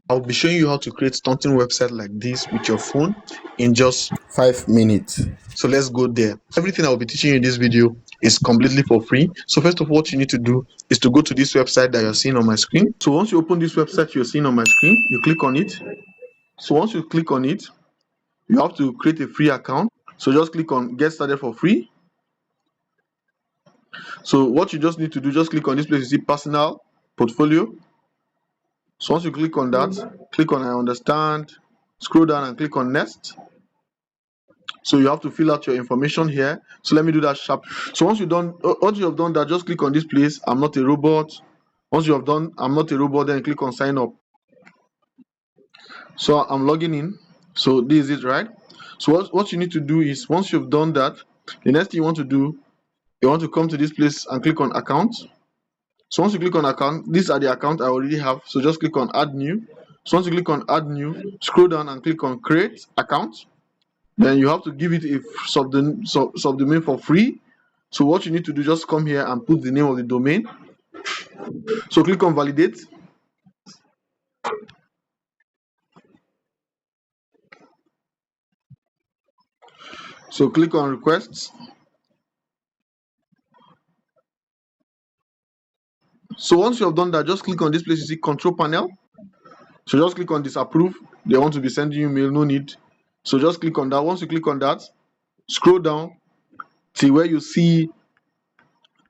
I'll be showing you how to create stunting website like this with your phone in just 5 minutes. So let's go there. Everything I'll be teaching you in this video is completely for free. So first of all, what you need to do is to go to this website that you're seeing on my screen. So once you open this website you're seeing on my screen, you click on it. So once you click on it, you have to create a free account. So just click on get started for free. So what you just need to do, just click on this place you see personal portfolio. So once you click on that, click on I understand, scroll down and click on next. So you have to fill out your information here. So let me do that sharp. So once you have done that, just click on this place I'm not a robot. Once you have done I'm not a robot, then click on sign up. So I'm logging in. So this is it, right? So what you need to do is, once you've done that, the next thing you want to do, you want to come to this place and click on account. So once you click on account, these are the account I already have. So just click on add new. So once you click on add new, scroll down and click on create account. Then you have to give it a subdomain for free. So what you need to do, just come here and put the name of the domain. So click on validate. So click on requests. So once you have done that, just click on this place you see control panel. So just click on disapprove. They want to be sending you mail, no need. So just click on that. Once you click on that, scroll down till where you see.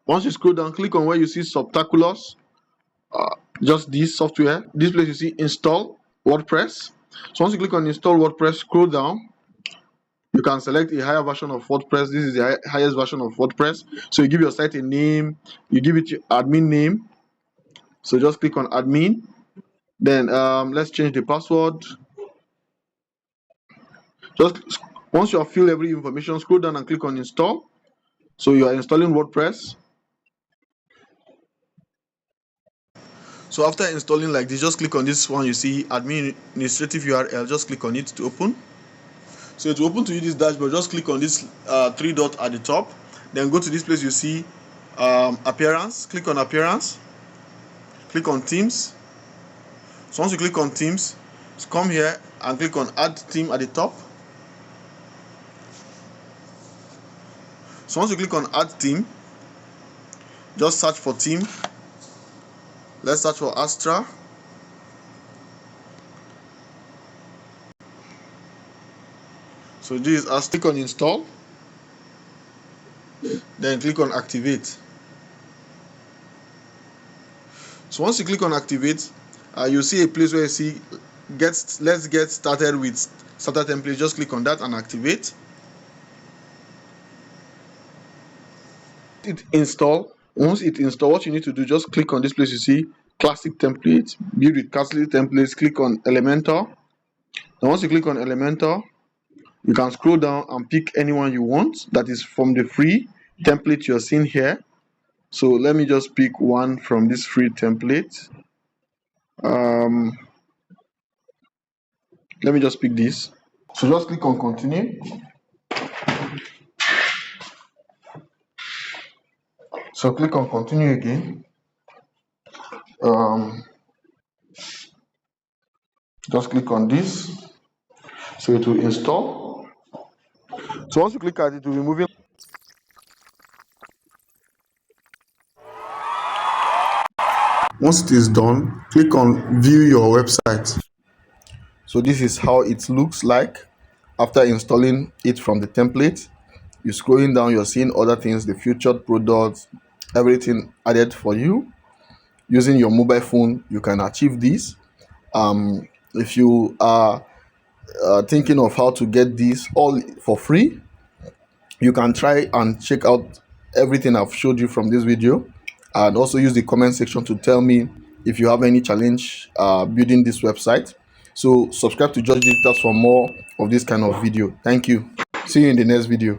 Once you scroll down, click on where you see subtaculars. Just this software. This place you see install WordPress. So once you click on install WordPress, scroll down. You can select a higher version of WordPress. This is the highest version of WordPress. So you give your site a name. You give it your admin name. So just click on admin. Then let's change the password. Just once you have filled every information, scroll down and click on install. So you are installing WordPress. So after installing like this, just click on this one you see administrative URL. Just click on it to open. So to open to you this dashboard, just click on this three dot at the top. Then go to this place you see appearance. Click on appearance. Click on themes. So once you click on themes, come here and click on add theme at the top. So once you click on add theme, just search for theme. Let's search for Astra. So this is Astra. Click on install. Then click on activate. So once you click on activate, you see a place where you see let's get started with starter template. Just click on that and activate. It install. Once it install, what you need to do, just click on this place you see classic template, build with classic templates. Click on Elementor. And once you click on Elementor, you can scroll down and pick anyone you want that is from the free template you're seeing here. So let me just pick one from this free template. Let me just pick this. So just click on continue. So click on continue again. Just click on this. So it will install. So once you click at it, it will be moving. Once it is done, click on view your website. So this is how it looks like after installing it from the template. You're scrolling down, you're seeing other things, the featured products, everything added for you. Using your mobile phone, you can achieve this. If you are thinking of how to get this all for free, you can try and check out everything I've showed you from this video, and also use the comment section to tell me if you have any challenge building this website. So subscribe to George Digital for more of this kind of video. Thank you. See you in the next video.